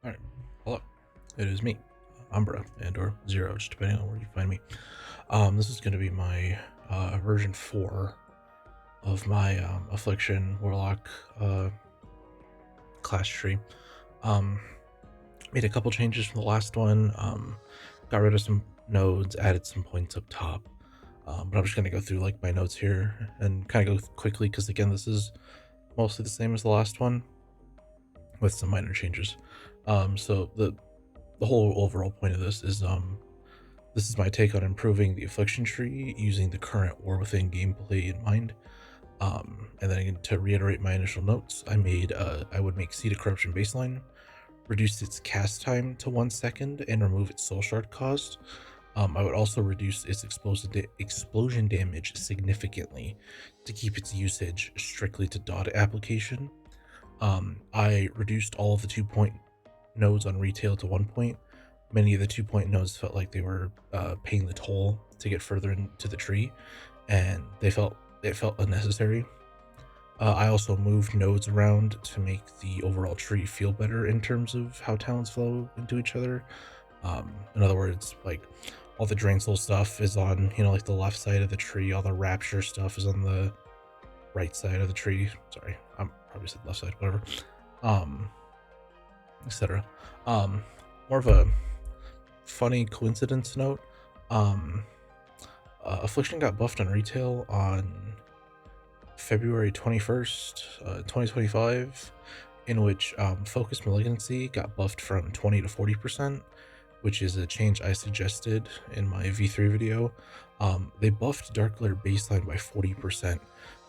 Alright, hello. It is me, Umbra, and or Zero, just depending on where you find me. This is going to be my version 4 of my Affliction Warlock class tree. Um, Made a couple changes from the last one. Got rid of some nodes, added some points up top. But I'm just going to go through like my notes here and kind of go quickly because again, this is mostly the same as the last one with some minor changes. So the whole overall point of this is my take on improving the Affliction tree using the current War Within gameplay in mind. And then again, to reiterate my initial notes, I would make Seed of Corruption baseline, reduce its cast time to 1 second, and remove its soul shard cost. I would also reduce its explosion damage significantly to keep its usage strictly to dot application. I reduced all of the 2-point nodes on retail to 1 point. Many of the 2-point nodes felt like they were paying the toll to get further into the tree, and it felt unnecessary. I also moved nodes around to make the overall tree feel better in terms of how talents flow into each other. In other words, like all the Drain Soul stuff is on, like the left side of the tree. All the Rapture stuff is on the right side of the tree. Sorry, I'm probably said left side, whatever. Etc. More of a funny coincidence note. Affliction got buffed on retail on February 21st, 2025, in which Focus Malignancy got buffed from 20 to 40%, which is a change I suggested in my V3 video. They buffed Dark Lair baseline by 40%,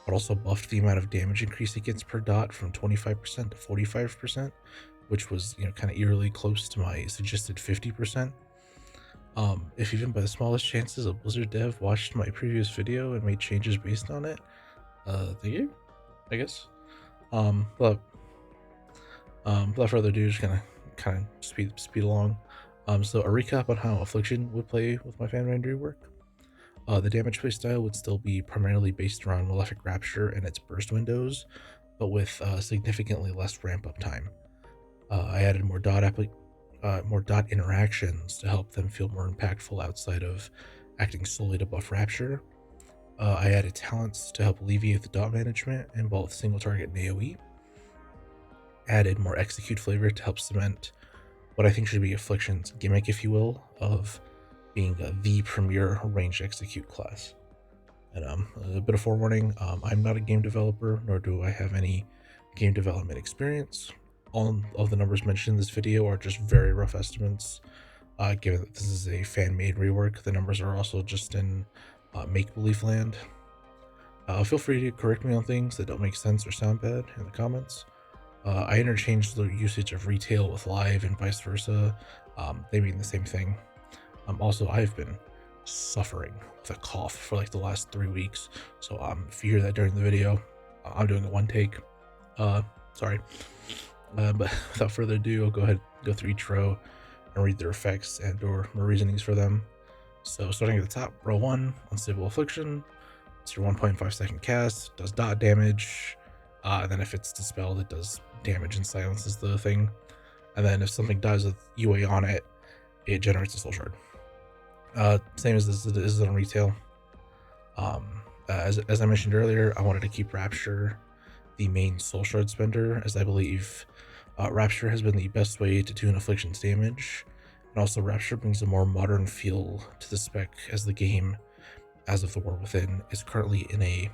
but also buffed the amount of damage increase it gets per dot from 25% to 45%, which was kind of eerily close to my suggested 50%. If even by the smallest chances a Blizzard dev watched my previous video and made changes based on it, thank you, I guess. But without further ado, just gonna kind of speed along. So a recap on how Affliction would play with my fan rework. The damage playstyle would still be primarily based around Malefic Rapture and its burst windows, but with significantly less ramp up time. I added more dot interactions to help them feel more impactful outside of acting solely to buff Rapture. I added talents to help alleviate the dot management in both single target and AoE. Added more execute flavor to help cement what I think should be Affliction's gimmick, if you will, of being the premier ranged execute class. And a bit of forewarning, I'm not a game developer, nor do I have any game development experience. All of the numbers mentioned in this video are just very rough estimates. Given that this is a fan-made rework, the numbers are also just in make-believe land. Feel free to correct me on things that don't make sense or sound bad in the comments. I interchanged the usage of retail with live and vice versa. They mean the same thing. Also, I've been suffering with a cough for like the last 3 weeks, so if you hear that during the video, I'm doing a one take. Sorry. But without further ado, I'll go ahead and go through each row and read their effects and or my reasonings for them. So starting at the top, row 1, Unstable Affliction. It's your 1.5 second cast, does dot damage, and then if it's dispelled, it does damage and silences the thing. And then if something dies with UA on it, it generates a soul shard. Same as this is on retail. As I mentioned earlier, I wanted to keep Rapture the main soul shard spender, as I believe Rapture has been the best way to tune Affliction's damage, and also Rapture brings a more modern feel to the spec, as the game, as of the War Within, is currently in a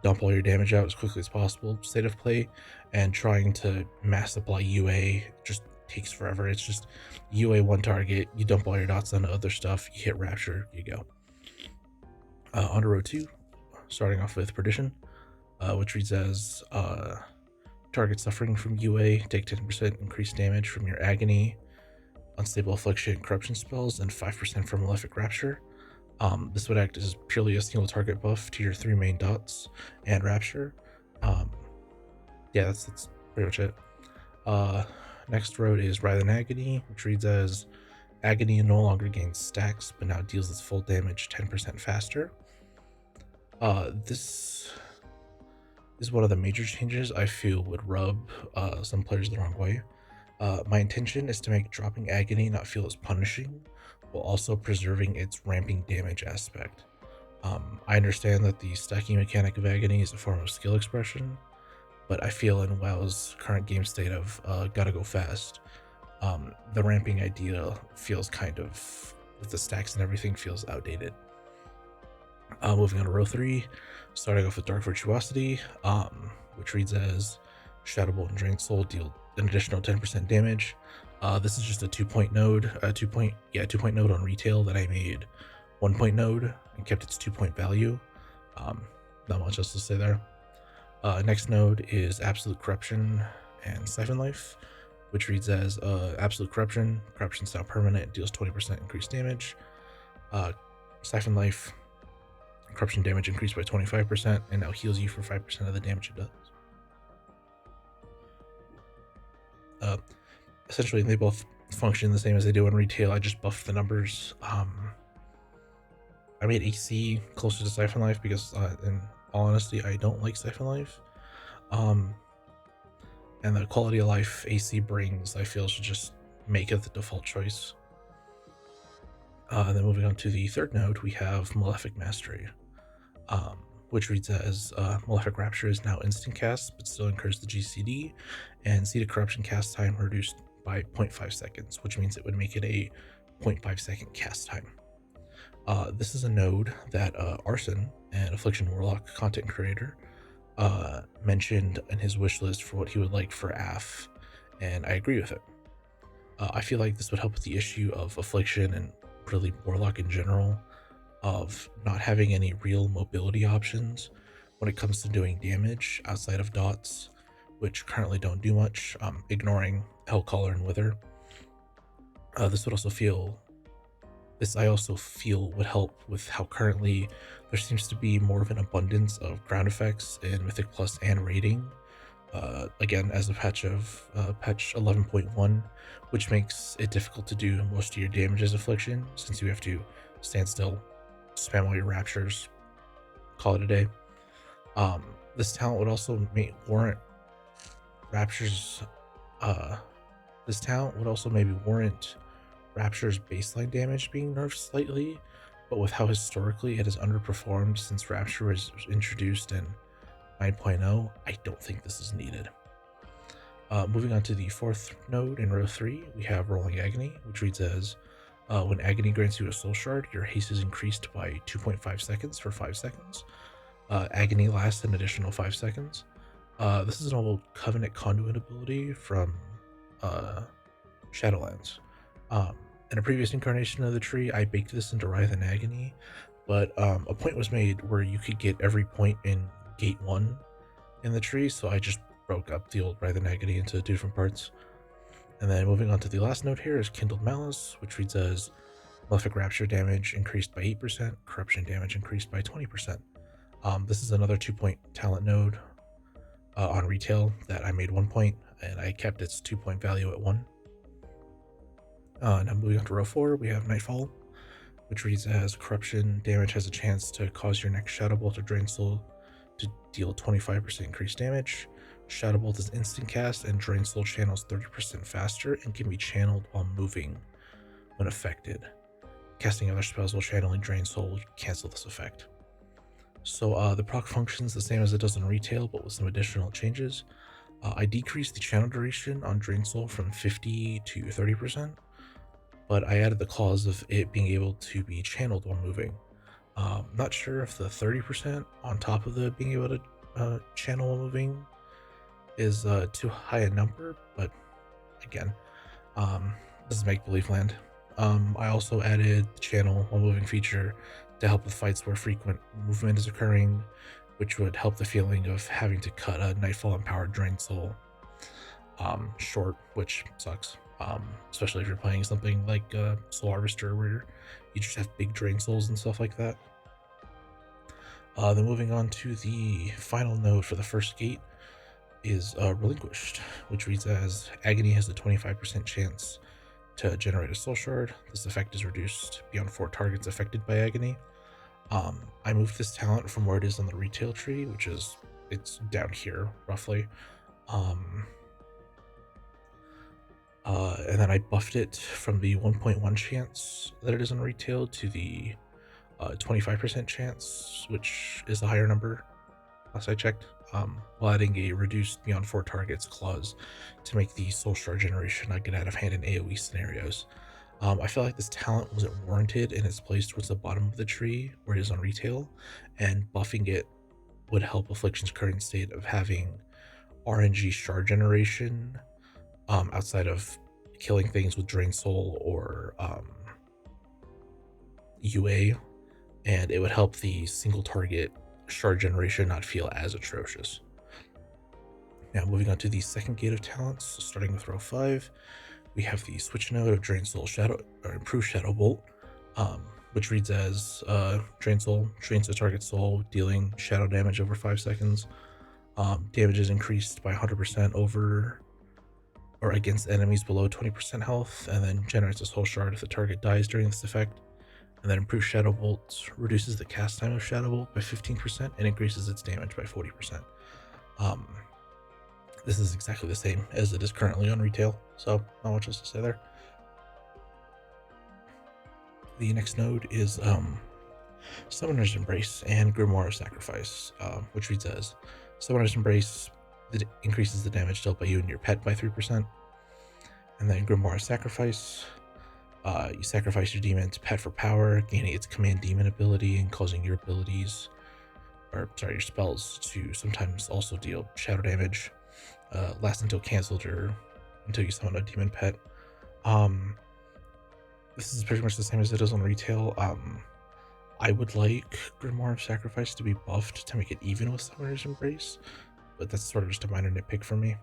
dump all your damage out as quickly as possible state of play, and trying to mass apply UA just takes forever. It's just UA one target, you dump all your dots onto other stuff, you hit Rapture, you go. On to row 2, starting off with Perdition, which reads as target suffering from UA, take 10% increased damage from your Agony, Unstable Affliction, Corruption spells, and 5% from Malefic Rapture. This would act as purely a single target buff to your 3 main dots and Rapture. Yeah, that's pretty much it. Next road is Writhen Agony, which reads as Agony no longer gains stacks, but now deals its full damage 10% faster. This is one of the major changes I feel would rub some players the wrong way. My intention is to make dropping Agony not feel as punishing, while also preserving its ramping damage aspect. I understand that the stacking mechanic of Agony is a form of skill expression, but I feel in WoW's current game state of gotta go fast, the ramping idea feels kind of, with the stacks and everything, feels outdated. Moving on to row 3, starting off with Dark Virtuosity, which reads as Shadow Bolt and Drain Soul deal an additional 10% damage. This is just a 2-point node, 2-point node on retail that I made 1-point node and kept its 2-point value. Not much else to say there. Next node is Absolute Corruption and Siphon Life, which reads as Absolute Corruption. Corruption's now permanent, deals 20% increased damage. Siphon Life, corruption damage increased by 25% and now heals you for 5% of the damage it does. Essentially, they both function the same as they do in retail. I just buffed the numbers. I made AC closer to Siphon Life because, in all honesty, I don't like Siphon Life. And the quality of life AC brings, I feel, should just make it the default choice. Then moving on to the third node, we have Malefic Mastery, which reads as Malefic Rapture is now instant cast, but still incurs the GCD, and Seed of Corruption cast time reduced by 0.5 seconds, which means it would make it a 0.5 second cast time. This is a node that Arson, an Affliction Warlock content creator, mentioned in his wish list for what he would like for AF, and I agree with it. I feel like this would help with the issue of Affliction and really Warlock in general, of not having any real mobility options when it comes to doing damage outside of dots, which currently don't do much, ignoring Hellcaller and Wither. This I also feel would help with how currently there seems to be more of an abundance of ground effects in Mythic Plus and rating. Again, as a patch 11.1, which makes it difficult to do most of your damage as Affliction, since you have to stand still, spam all your raptures, call it a day. This talent would also warrant raptures. This talent would also maybe warrant Rapture's baseline damage being nerfed slightly, but with how historically it has underperformed since Rapture was introduced in 9.0, I don't think this is needed. Moving on to the fourth node in row 3, we have Rolling Agony, which reads as when Agony grants you a soul shard, your haste is increased by 2.5 seconds for 5 seconds. Agony lasts an additional 5 seconds. This is an old Covenant Conduit ability from Shadowlands. In a previous incarnation of the tree, I baked this into Writhe and Agony, but a point was made where you could get every point in Gate 1 in the tree, so I just broke up the old Writhe and Agony into 2 different parts. And then moving on to the last node here is Kindled Malice, which reads as Malefic Rapture damage increased by 8%, Corruption damage increased by 20%. This is another 2-point talent node on retail that I made 1 point, and I kept its 2-point value at 1. Now moving on to row 4, we have Nightfall, which reads as Corruption damage has a chance to cause your next Shadow Bolt or Drain Soul to deal 25% increased damage. Shadow Bolt is instant cast, and Drain Soul channels 30% faster and can be channeled while moving when affected. Casting other spells while channeling Drain Soul will cancel this effect. So the proc functions the same as it does in retail, but with some additional changes. I decreased the channel duration on Drain Soul from 50 to 30%, but I added the clause of it being able to be channeled while moving. Not sure if the 30% on top of the being able to channel while moving is too high a number, but again, this is make-believe land. I also added the channel while moving feature to help with fights where frequent movement is occurring, which would help the feeling of having to cut a Nightfall empowered Drain Soul short, which sucks. Especially if you're playing something like Soul Harvester, where you just have big Drain Souls and stuff like that. Then moving on to the final node for the first gate is Relinquished, which reads as Agony has a 25% chance to generate a soul shard. This effect is reduced beyond 4 targets affected by Agony. I moved this talent from where it is on the retail tree, which is, it's down here roughly. and then I buffed it from the 1.1 chance that it is on retail to the 25% chance, which is a higher number last I checked, while adding a reduced beyond 4 targets clause to make the soul shard generation not get out of hand in AoE scenarios. I feel like this talent wasn't warranted and it's placed towards the bottom of the tree where it is on retail, and buffing it would help Affliction's current state of having RNG shard generation outside of killing things with Drain Soul or UA, and it would help the single target shard generation not feel as atrocious. Now moving on to the second gate of talents, starting with row 5, we have the switch node of Drain Soul Shadow, or Improved Shadow Bolt, which reads as Drain Soul drains the target soul, dealing shadow damage over 5 seconds. Damage is increased by 100% over or against enemies below 20% health, and then generates a soul shard if the target dies during this effect. And then Improved Shadow Bolt reduces the cast time of Shadow Bolt by 15% and increases its damage by 40%. This is exactly the same as it is currently on retail, so not much else to say there. The next node is Summoner's Embrace and Grimoire of Sacrifice, which reads as Summoner's Embrace increases the damage dealt by you and your pet by 3%. And then Grimoire of Sacrifice, you sacrifice your demon's pet for power, gaining its command demon ability and causing your abilities, your spells to sometimes also deal shadow damage. Lasts until canceled or until you summon a demon pet. This is pretty much the same as it is on retail. I would like Grimoire of Sacrifice to be buffed to make it even with Summoner's Embrace, but that's sort of just a minor nitpick for me.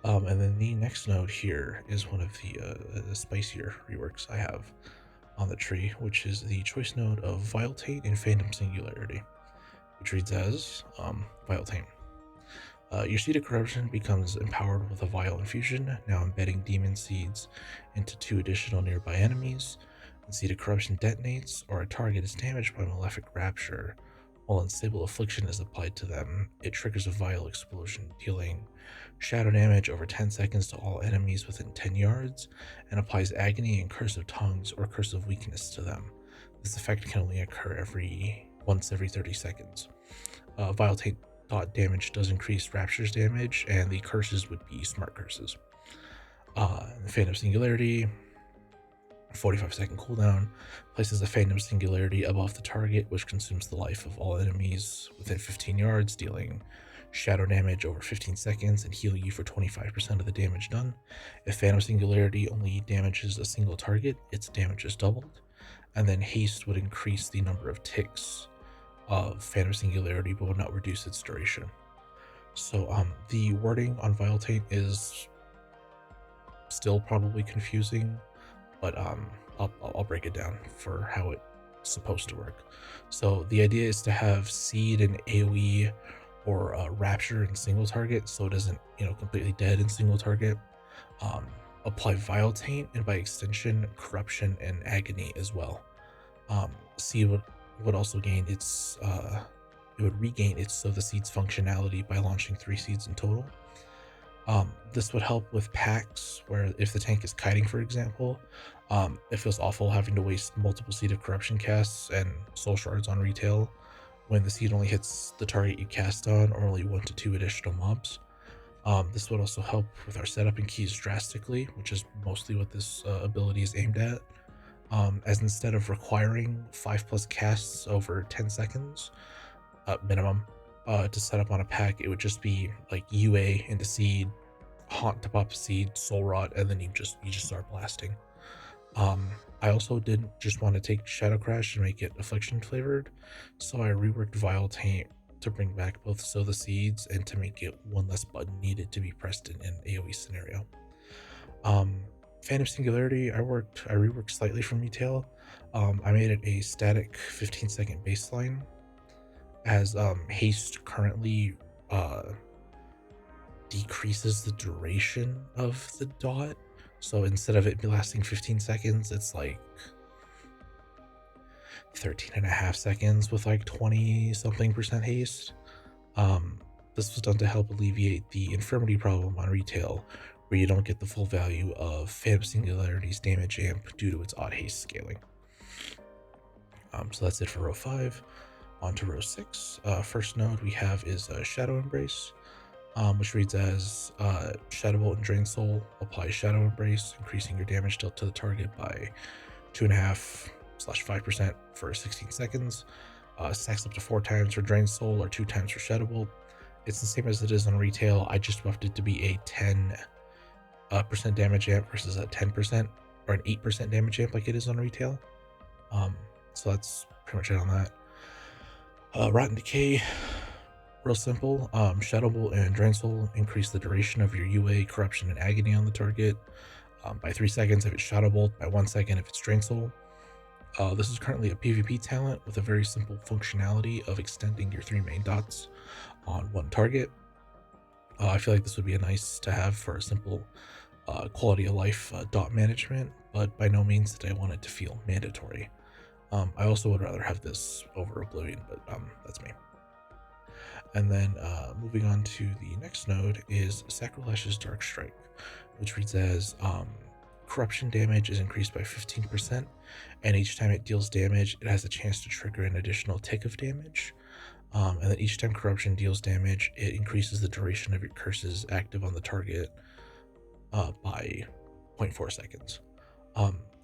And then the next node here is one of the spicier reworks I have on the tree, which is the choice node of Vile Taint and Phantom Singularity, which reads as Vile Taint. Your Seed of Corruption becomes empowered with a Vile Infusion, now embedding demon seeds into 2 additional nearby enemies. When Seed of Corruption detonates, or a target is damaged by Malefic Rapture, while Unstable Affliction is applied to them, it triggers a Vile Explosion, dealing shadow damage over 10 seconds to all enemies within 10 yards, and applies Agony and Curse of Tongues or Curse of Weakness to them. This effect can only occur once every 30 seconds. Vile Taint dot damage does increase Rapture's damage, and the curses would be smart curses. The Phantom Singularity, 45-second cooldown, places a Phantom Singularity above the target, which consumes the life of all enemies within 15 yards, dealing shadow damage over 15 seconds and healing you for 25% of the damage done. If Phantom Singularity only damages a single target, its damage is doubled. And then Haste would increase the number of ticks of Phantom Singularity, but would not reduce its duration. So the wording on Vile Taint is still probably confusing, but I'll break it down for how it's supposed to work. So the idea is to have Seed and AoE or Rapture in single target, so it isn't completely dead in single target. Apply Vile Taint, and by extension Corruption and Agony as well. Seed would also gain its it would regain its Sow the Seeds functionality by launching 3 seeds in total. This would help with packs where if the tank is kiting, for example, it feels awful having to waste multiple Seed of Corruption casts and soul shards on retail when the seed only hits the target you cast on, or only 1 to 2 additional mobs. This would also help with our setup and keys drastically, which is mostly what this ability is aimed at. As instead of requiring 5+ casts over 10 seconds minimum to set up on a pack, it would just be like UA into Seed, Haunt to pop Seed, Soul Rot, and then you just start blasting. I also didn't just want to take Shadow Crash and make it Affliction flavored, so I reworked Vile Taint to bring back both Sow the Seeds and to make it 1 less button needed to be pressed in an AoE scenario. Phantom Singularity, I reworked slightly from retail. I made it a static 15-second baseline, as Haste currently decreases the duration of the dot. So instead of it lasting 15 seconds, it's like 13.5 seconds with like 20-something% haste. This was done to help alleviate the infirmity problem on retail, where you don't get the full value of Phantom Singularity's damage amp due to its odd haste scaling. So that's it for row 5. On to row 6. First node we have is Shadow Embrace, which reads as Shadow Bolt and Drain Soul. Apply Shadow Embrace, increasing your damage dealt to the target by 2.5/5% for 16 seconds. Stacks up to 4 times for Drain Soul or 2 times for Shadow Bolt. It's the same as it is on retail. I just buffed it to be a 10% damage amp versus a 10% or an 8% damage amp like it is on retail. So that's pretty much it on that. Rotten Decay, real simple. Shadow Bolt and Drain Soul increase the duration of your UA, Corruption, and Agony on the target by 3 seconds if it's Shadow Bolt, by 1 second if it's Drain Soul. This is currently a PvP talent with a very simple functionality of extending your 3 main dots on one target. I feel like this would be a nice to have for a simple quality of life dot management, but by no means did I want it to feel mandatory. I also would rather have this over Oblivion, but that's me. And then moving on to the next node is Sacrilash's Dark Strike, which reads as corruption damage is increased by 15%, and each time it deals damage, it has a chance to trigger an additional tick of damage. And then each time corruption deals damage, it increases the duration of your curses active on the target by 0.4 seconds.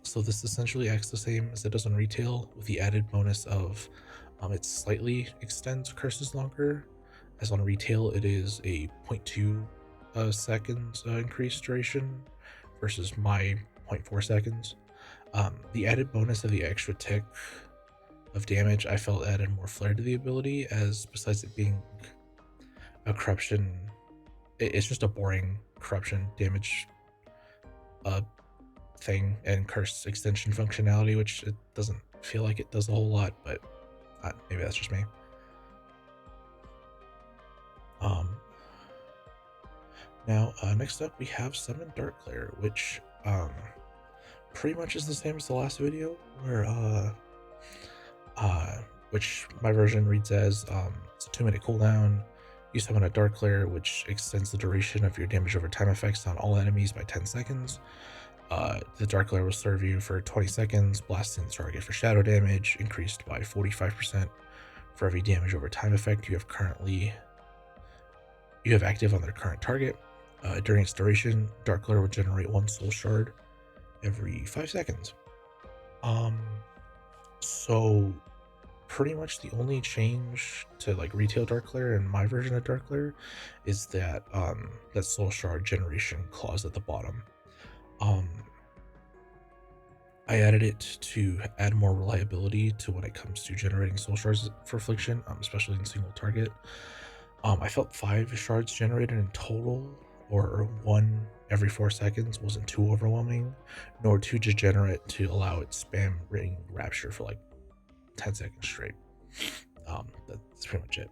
So this essentially acts the same as it does on retail, with the added bonus of it slightly extends curses longer, as on retail it is a 0.2 seconds increased duration versus my 0.4 seconds. The added bonus of the extra tick of damage I felt added more flair to the ability, as besides it being a corruption, it's just a boring corruption damage thing and curse extension functionality, which it doesn't feel like it does a whole lot, but maybe that's just me. Now next up we have Summon Darkglare, which pretty much is the same as the last video, where which my version reads as it's a 2-minute cooldown. You summon a Darkglare, which extends the duration of your damage over time effects on all enemies by 10 seconds. The Darkglare will serve you for 20 seconds, blasting the target for shadow damage, increased by 45% for every damage over time effect you have active on their current target. During its duration, Darkglare will generate 1 soul shard every 5 seconds. So pretty much the only change to like retail Darkglare and my version of Darkglare is that that soul shard generation clause at the bottom. I added it to add more reliability to when it comes to generating soul shards for Affliction, especially in single target. I felt 5 shards generated in total, or 1 every 4 seconds, wasn't too overwhelming, nor too degenerate to allow it spam ring Rapture for like 10 seconds straight. That's pretty much it.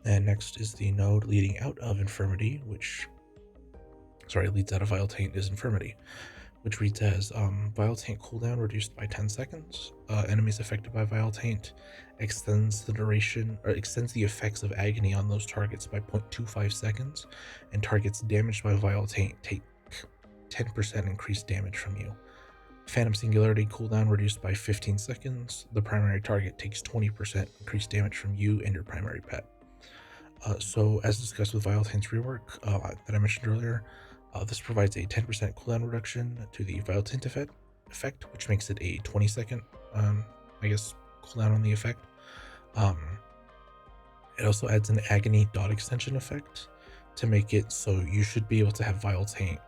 And next is the node leading out of Infirmity, leads out of Vile Taint is Infirmity, which reads as Vile Taint cooldown reduced by 10 seconds. Enemies affected by Vile Taint extends the effects of agony on those targets by 0.25 seconds, and targets damaged by Vile Taint take 10% increased damage from you. Phantom Singularity cooldown reduced by 15 seconds. The primary target takes 20% increased damage from you and your primary pet. So as discussed with Vile Taint's rework that I mentioned earlier, this provides a 10% cooldown reduction to the Vile Taint effect, which makes it a 20-second, cooldown on the effect. It also adds an Agony dot extension effect to make it so you should be able to have Vile Taint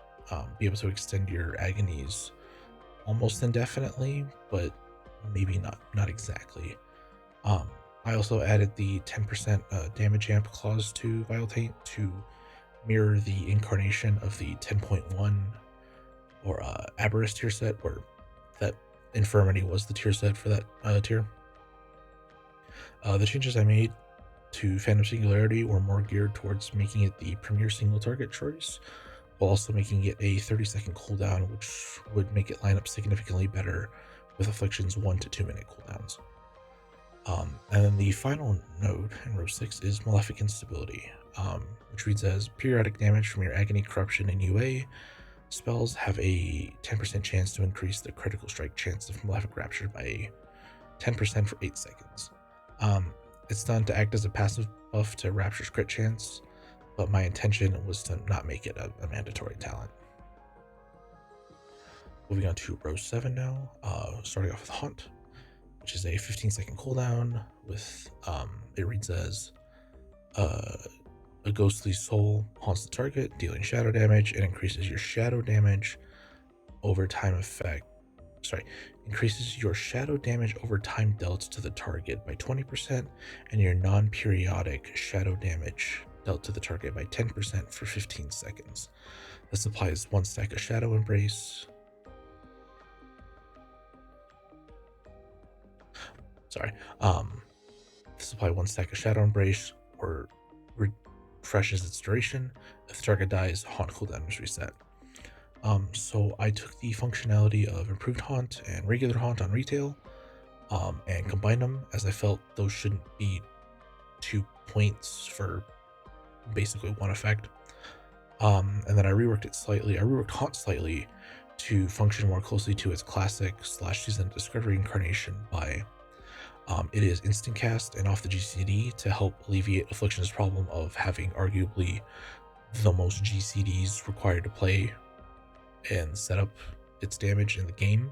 be able to extend your agonies almost indefinitely, but maybe not exactly. I also added the 10% damage amp clause to Vile Taint to mirror the incarnation of the 10.1 or Aberrus tier set, where that Infirmity was the tier set for that tier. The changes I made to Phantom Singularity were more geared towards making it the premier single target choice, while also making it a 30-second cooldown, which would make it line up significantly better with Affliction's 1 to 2 minute cooldowns. And then the final node in row 6 is Malefic Instability. which reads as periodic damage from your agony, corruption, and UA spells have a 10% chance to increase the critical strike chance of Malefic Rapture by 10% for 8 seconds. It's done to act as a passive buff to Rapture's crit chance, but my intention was to not make it a mandatory talent. Moving on to row 7 now, starting off with Haunt, which is a 15-second cooldown with, it reads as, a ghostly soul haunts the target, dealing shadow damage, and increases your shadow damage over time increases your shadow damage over time dealt to the target by 20%, and your non-periodic shadow damage dealt to the target by 10% for 15 seconds. This applies 1 stack of Shadow Embrace. This applies 1 stack of Shadow Embrace or refreshes its duration. If the target dies, Haunt cooldown is reset. So I took the functionality of Improved Haunt and Regular Haunt on retail, and combined them, as I felt those shouldn't be 2 points for basically 1 effect. And then I reworked it slightly. I reworked Haunt slightly to function more closely to its classic / season Discovery incarnation by it is instant cast and off the GCD to help alleviate Affliction's problem of having arguably the most GCDs required to play and set up its damage in the game.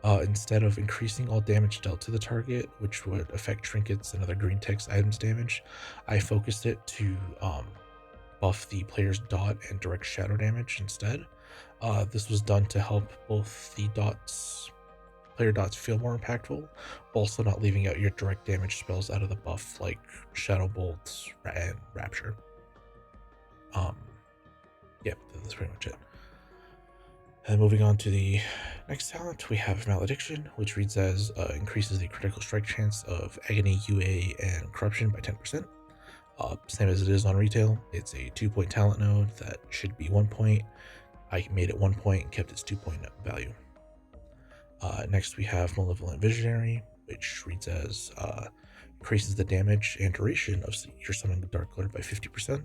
Instead of increasing all damage dealt to the target, which would affect trinkets and other green text items damage, I focused it to buff the player's dot and direct shadow damage instead. This was done to help both the player dots feel more impactful, also not leaving out your direct damage spells out of the buff like Shadow Bolt and Rapture. Yeah, that's pretty much it. And moving on to the next talent, we have Malediction, which reads as increases the critical strike chance of Agony, UA, and Corruption by 10%. Same as it is on retail. It's a 2-point talent node that should be 1 point. I made it 1 point and kept its 2-point value. Next, we have Malevolent Visionary, which reads as increases the damage and duration of your summoning Dark Lord by 50%,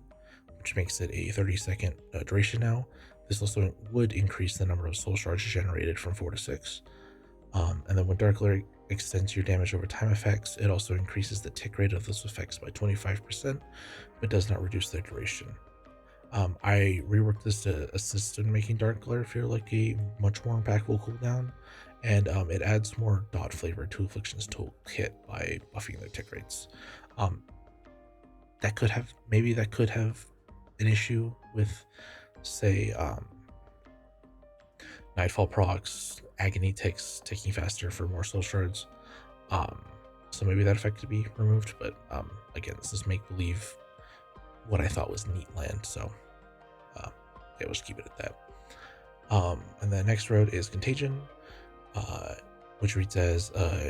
which makes it a 30-second duration now. This also would increase the number of soul shards generated from 4 to 6. And then when Dark Lord extends your damage over time effects, it also increases the tick rate of those effects by 25%, but does not reduce their duration. I reworked this to assist in making Dark Glare feel like a much more impactful cooldown, and it adds more dot flavor to Affliction's toolkit by buffing their tick rates. That could have an issue with, say, Nightfall procs, Agony ticks ticking faster for more soul shards. So maybe that effect could be removed, but again, this is make believe what I thought was neat land, so yeah, we'll just keep it at that. And the next road is Contagion, which reads as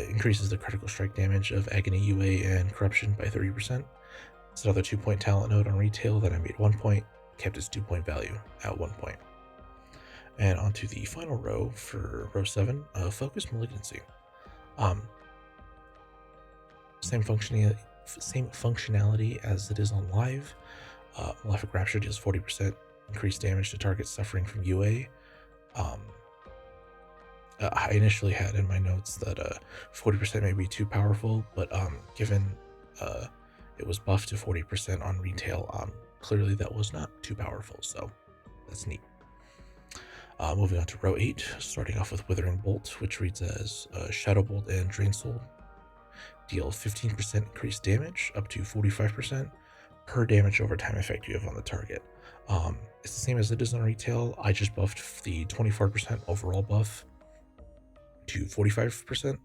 increases the critical strike damage of Agony, UA, and Corruption by 30%. It's another 2-point talent node on retail that I made 1 point, kept its 2-point value at 1 point. And onto the final row for row 7, Focus Malignancy. Same functionality as it is on live. Malefic Rapture deals 40% increased damage to targets suffering from UA. I initially had in my notes that 40% may be too powerful, but given it was buffed to 40% on retail, clearly that was not too powerful, so that's neat. Moving on to row 8, starting off with Withering Bolt, which reads as Shadow Bolt and Drain Soul deal 15% increased damage up to 45% per damage over time effect you have on the target. It's the same as it is on retail. I just buffed the 24% overall buff to 45%.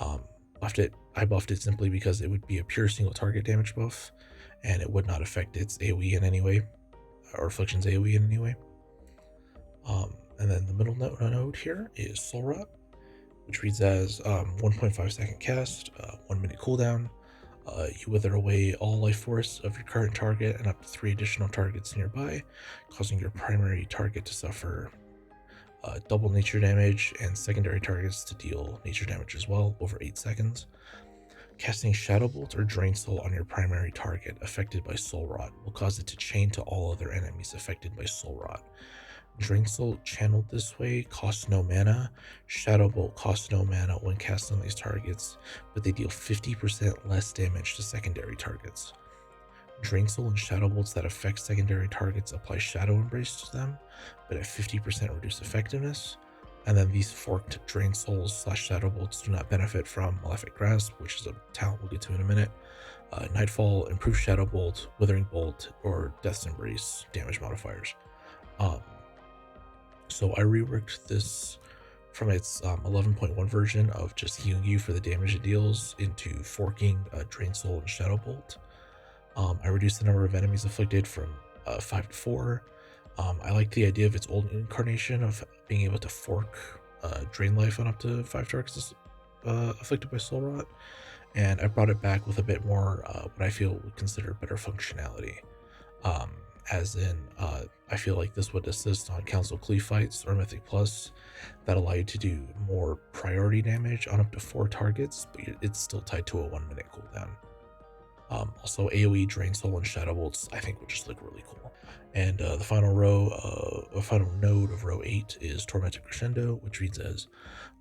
I buffed it simply because it would be a pure single target damage buff, and it would not affect its AoE in any way, or Affliction's AoE in any way. And then the middle node here is Soul Rot, which reads as 1.5 second cast, 1 minute cooldown. You wither away all life force of your current target and up to 3 additional targets nearby, causing your primary target to suffer double nature damage and secondary targets to deal nature damage as well over 8 seconds. Casting Shadow Bolt or Drain Soul on your primary target affected by Soul Rot will cause it to chain to all other enemies affected by Soul Rot. Drain Soul channeled this way costs no mana. Shadow Bolt costs no mana when cast on these targets, but they deal 50% less damage to secondary targets. Drain Soul and Shadow Bolts that affect secondary targets apply Shadow Embrace to them, but at 50% reduced effectiveness. And then these forked Drain Souls / Shadow Bolts do not benefit from Malefic Grasp, which is a talent we'll get to in a minute. Nightfall, Improved Shadow Bolt, Withering Bolt, or Death's Embrace damage modifiers. So I reworked this from its 11.1 version of just healing you for the damage it deals into forking Drain Soul and Shadow Bolt. I reduced the number of enemies afflicted from 5 to 4. I like the idea of its old incarnation of being able to fork drain life on up to 5 targets afflicted by Soul Rot, and I brought it back with a bit more what I feel would consider better functionality. As in, I feel like this would assist on Council Cleave fights or Mythic Plus that allow you to do more priority damage on up to 4 targets, but it's still tied to a 1-minute cooldown. Also, AoE, Drain Soul, and Shadow Bolts I think would just look really cool. And the final node of row 8 is Tormented Crescendo, which reads as,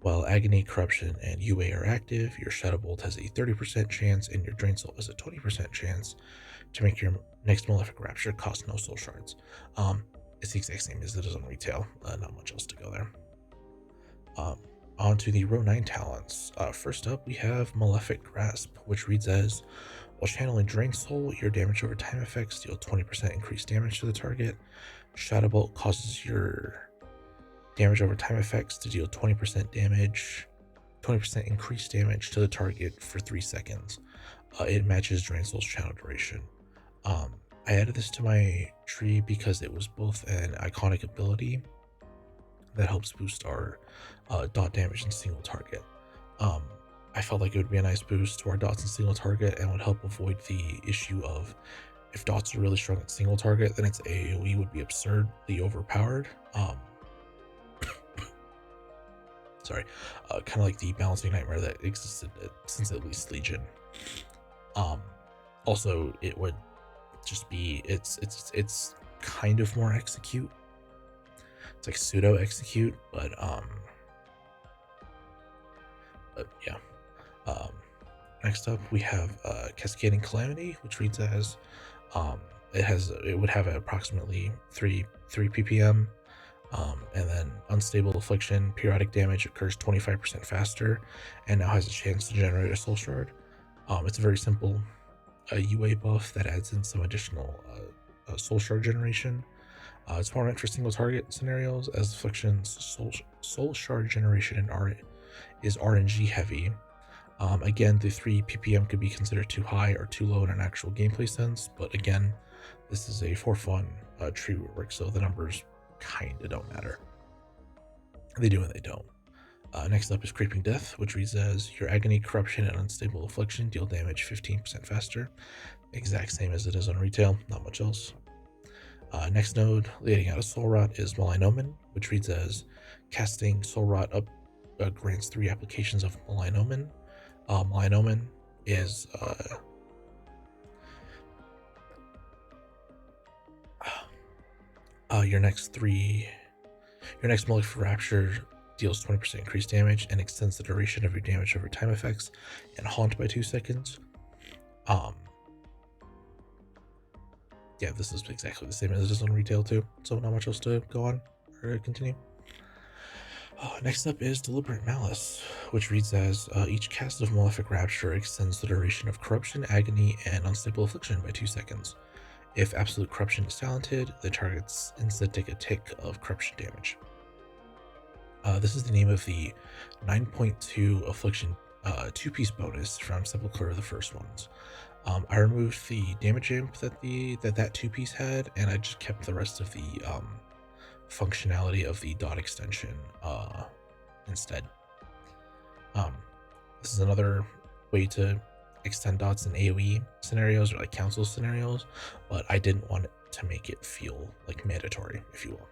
while Agony, Corruption, and UA are active, your Shadow Bolt has a 30% chance and your Drain Soul has a 20% chance to make your next Malefic Rapture cost no soul shards. It's the exact same as it is on retail, not much else to go there. On to the row 9 talents. First up, we have Malefic Grasp, which reads as, while channeling Drain Soul, your damage over time effects deal 20% increased damage to the target. Shadow Bolt causes your damage over time effects to deal 20% increased damage to the target for 3 seconds. It matches Drain Soul's channel duration. I added this to my tree because it was both an iconic ability that helps boost our dot damage in single target. I felt like it would be a nice boost to our dots in single target and would help avoid the issue of if dots are really strong at single target, then its AoE would be absurdly overpowered. Sorry, kind of like the balancing nightmare that existed since at least Legion. Also, it would just be it's kind of more execute. It's like pseudo execute, but yeah. Next up, we have Cascading Calamity, which reads as it would have approximately 3 ppm, and then Unstable Affliction. Periodic damage occurs 25% faster, and now has a chance to generate a soul shard. It's a very simple UA buff that adds in some additional soul shard generation. It's more meant for single target scenarios, as Affliction's soul shard generation is RNG heavy. Again, the 3 ppm could be considered too high or too low in an actual gameplay sense, but again, this is a for fun tree rework, so the numbers kinda don't matter. They do and they don't. Next up is Creeping Death, which reads as, your Agony, Corruption, and Unstable Affliction deal damage 15% faster. Exact same as it is on retail, not much else. Next node, leading out of Soul Rot, is Malign Omen, which reads as, casting Soul Rot up grants 3 applications of Malign Omen. Malign Omen is your next Malefic Rapture deals 20% increased damage and extends the duration of your damage over time effects and Haunt by 2 seconds. Yeah, this is exactly the same as it is on retail too, so not much else to go on or continue. Next up is Deliberate Malice, which reads as, each cast of Malefic Rapture extends the duration of Corruption, Agony, and Unstable Affliction by 2 seconds. If Absolute Corruption is talented, the targets instead take a tick of Corruption damage. This is the name of the 9.2 Affliction 2-piece bonus from Sepulchre, the first ones. I removed the damage imp that 2-piece had, and I just kept the rest of the functionality of the dot extension instead. This is another way to extend dots in AoE scenarios or like council scenarios, but I didn't want it to make it feel like mandatory, if you will.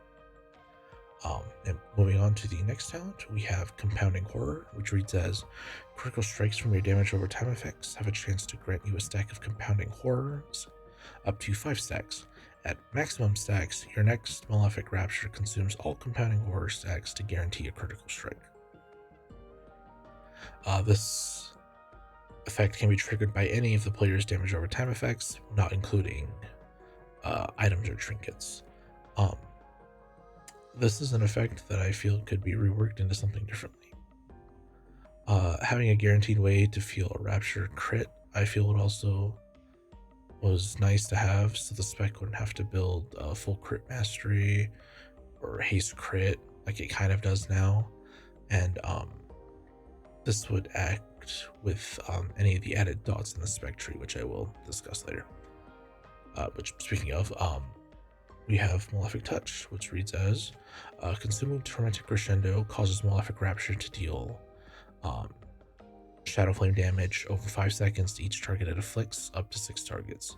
And moving on to the next talent, we have Compounding Horror, which reads as critical strikes from your damage over time effects have a chance to grant you a stack of Compounding Horrors, up to 5 stacks. At maximum stacks, your next Malefic Rapture consumes all Compounding Horror stacks to guarantee a critical strike. This effect can be triggered by any of the player's damage over time effects, not including items or trinkets. This is an effect that I feel could be reworked into something differently. Having a guaranteed way to feel a Rapture crit, I feel would also was nice to have, so the spec wouldn't have to build full crit mastery or haste crit like it kind of does now, and this would act with any of the added dots in the spec tree, which I will discuss later. Which, speaking of, we have Malefic Touch, which reads as consuming Tormented Crescendo causes Malefic Rapture to deal Shadow Flame damage over 5 seconds to each target it afflicts, up to 6 targets.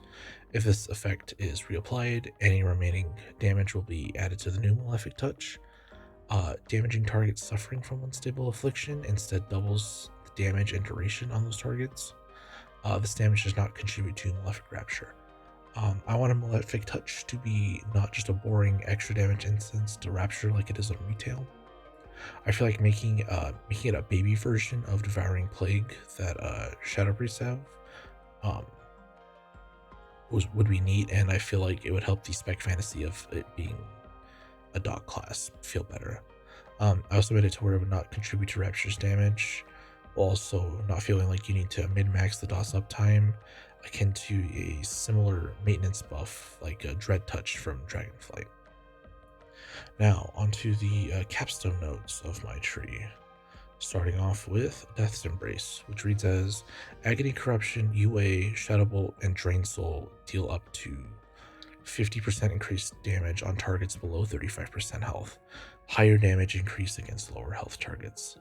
If this effect is reapplied, any remaining damage will be added to the new Malefic Touch. Damaging targets suffering from unstable affliction instead doubles the damage and duration on those targets. This damage does not contribute to Malefic Rapture. I want a Malefic Touch to be not just a boring extra damage instance to Rapture like it is on retail. I feel like making it a baby version of Devouring Plague that Shadow Priests have would be neat, and I feel like it would help the spec fantasy of it being a dot class feel better. I also made it to where it would not contribute to Rapture's damage, while also not feeling like you need to min-max the DOS uptime, akin to a similar maintenance buff like a Dread Touch from Dragonflight. Now, onto the capstone nodes of my tree. Starting off with Death's Embrace, which reads as Agony Corruption, UA, Shadow Bolt, and Drain Soul deal up to 50% increased damage on targets below 35% health. Higher damage increase against lower health targets.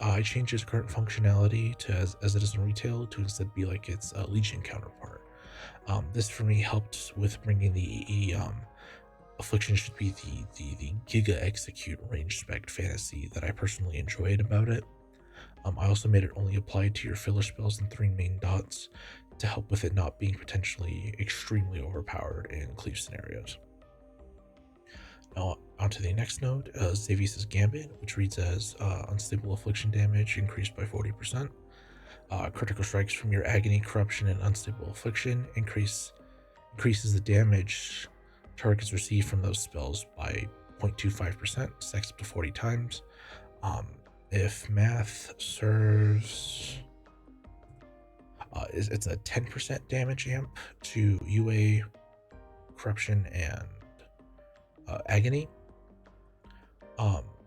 I changed its current functionality to as it is in retail to instead be like its Legion counterpart. This for me helped with bringing the Affliction should be the Giga Execute range spec fantasy that I personally enjoyed about it. I also made it only apply to your filler spells and 3 main dots to help with it not being potentially extremely overpowered in cleave scenarios. Now onto the next node, Xavius' Gambit, which reads as unstable affliction damage increased by 40%. Critical strikes from your Agony, Corruption, and Unstable Affliction increases the damage targets receive from those spells by 0.25%, stacks up to 40 times. If math serves, it's a 10% damage amp to UA, Corruption, and Agony.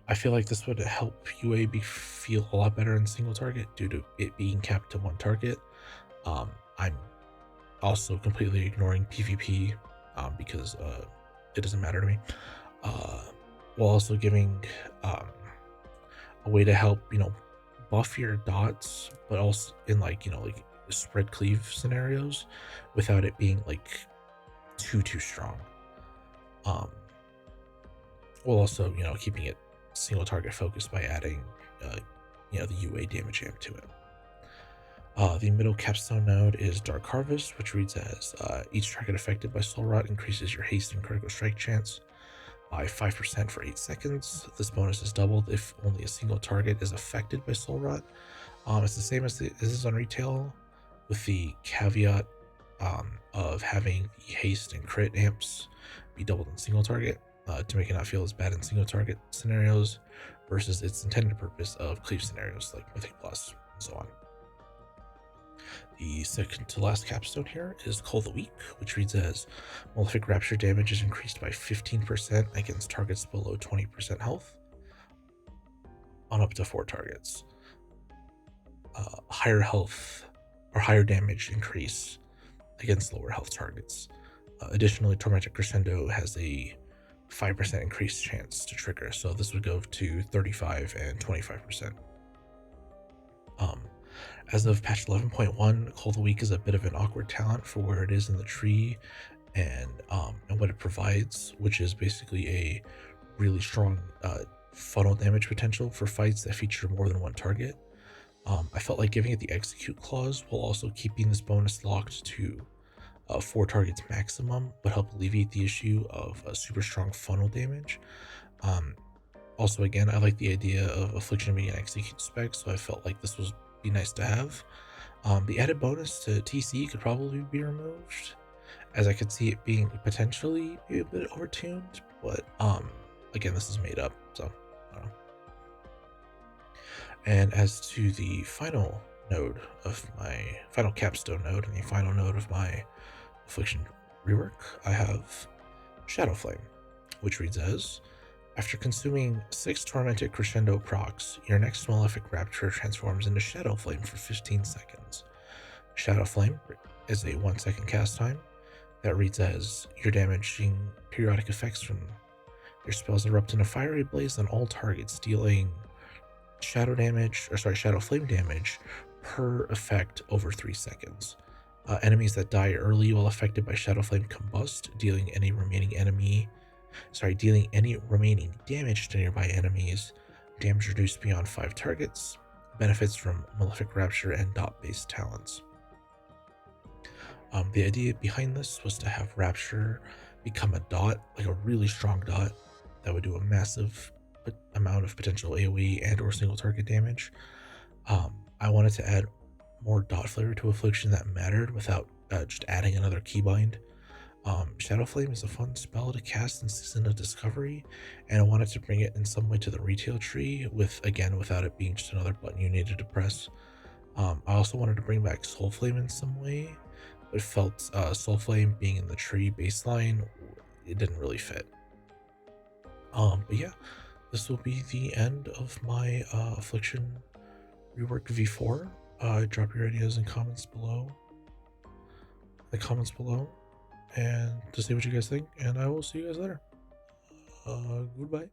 I feel like this would help UA feel a lot better in single target due to it being capped to 1 target. I'm also completely ignoring PvP because it doesn't matter to me. While also giving a way to help, buff your dots, but also in like spread cleave scenarios without it being like too strong. While also keeping it single target focused by adding the UA damage amp to it. The middle capstone node is Dark Harvest, which reads as each target affected by Soul Rot increases your haste and critical strike chance by 5% for 8 seconds. This bonus is doubled if only a single target is affected by Soul Rot. It's the same as it is on retail, with the caveat of having the haste and crit amps be doubled in single target to make it not feel as bad in single target scenarios versus its intended purpose of cleave scenarios like Mythic Plus and so on. The second to last capstone here is Call the Weak, which reads as Malefic Rapture damage is increased by 15% against targets below 20% health on up to 4 targets. Higher health or higher damage increase against lower health targets. Additionally, Tormented Crescendo has a 5% increased chance to trigger, so this would go to 35 and 25%. As of patch 11.1, Call the Weak is a bit of an awkward talent for where it is in the tree and what it provides, which is basically a really strong funnel damage potential for fights that feature more than one target. I felt like giving it the execute clause while also keeping this bonus locked to 4 targets maximum would help alleviate the issue of super strong funnel damage. Um, Also, again, I like the idea of Affliction being an execute spec, so I felt like this would be nice to have. The added bonus to TC could probably be removed, as I could see it being potentially a bit overtuned, but again, this is made up, so I don't know. And as to the final node of my final capstone node and the final node of my Affliction rework, I have Shadow Flame, which reads as: after consuming 6 Tormented Crescendo procs, your next Malefic Rapture transforms into Shadow Flame for 15 seconds. Shadow Flame is a 1-second cast time that reads as: you're damaging periodic effects from your spells erupt in a fiery blaze on all targets, dealing shadow flame damage per effect over 3 seconds. Enemies that die early while affected by Shadow Flame combust, dealing any remaining damage to nearby enemies. Damage reduced beyond 5 targets. Benefits from Malefic Rapture and dot-based talents. The idea behind this was to have Rapture become a dot, like a really strong dot, that would do a massive amount of potential AoE and or single target damage. I wanted to add more dot flavor to Affliction that mattered without just adding another keybind. Shadow Flame is a fun spell to cast in Season of Discovery, and I wanted to bring it in some way to the retail tree, without it being just another button you needed to press. I also wanted to bring back Soul Flame in some way, but felt Soul Flame being in the tree baseline, it didn't really fit. But yeah, this will be the end of my Affliction rework V4. Drop your ideas and comments below. And to see what you guys think, and I will see you guys later. Goodbye.